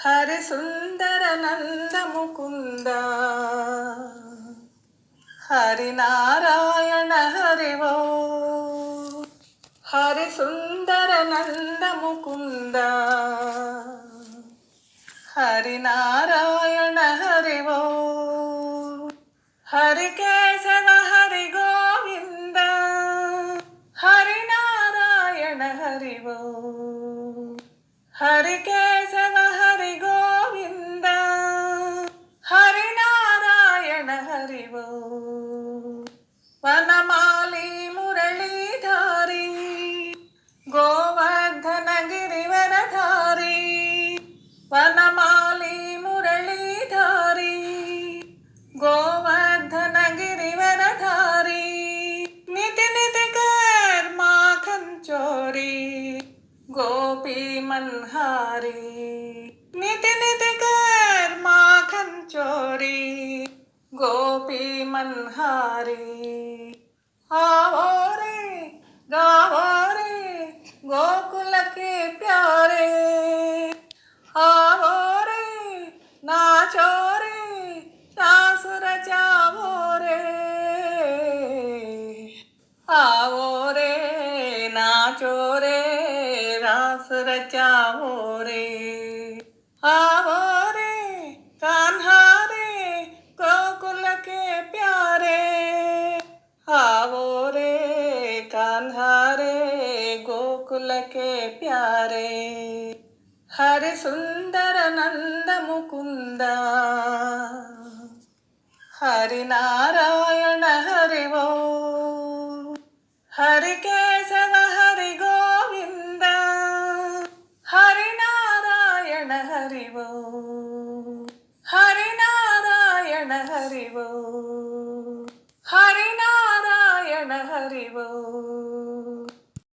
హరి సుందర నంద ముకుంద హరి నారాయణ హరివో హరి సుందర నంద ముకుంద హరి నారాయణ హరివో హరి కేశవ హరి గోవింద హరి నారాయణ హరివో హరి కేశవ హరి గోవింద హరి నారాయణ హరివో వనమాలి మురళీధారి గోవర్ధన గిరివరధారి వనమాలి మురళీధారి గోవర్ధన గిరివరధారి నితి నితి కర్ మాఖన్ చోరీ गोपी मनहारी निति निति कर माखन चोरी गोपी मनहारी आओ रे गाओ रे गोकुल के प्यारे आओ रे नाचो रे रास रचाओ रे आओ रे नाचो रे रास रचाओ रे आओ रे कान्हा रे गोकुल के प्यारे आओ रे कान्हा रे गोकुल के प्यारे हरि सुंदर नंद मुकुंद हरि नारायण हरिवो हरि केशव हरि गोविंद हरि नारायण हरिवो हरि नारायण हरिवो हरि नारायण हरिवो।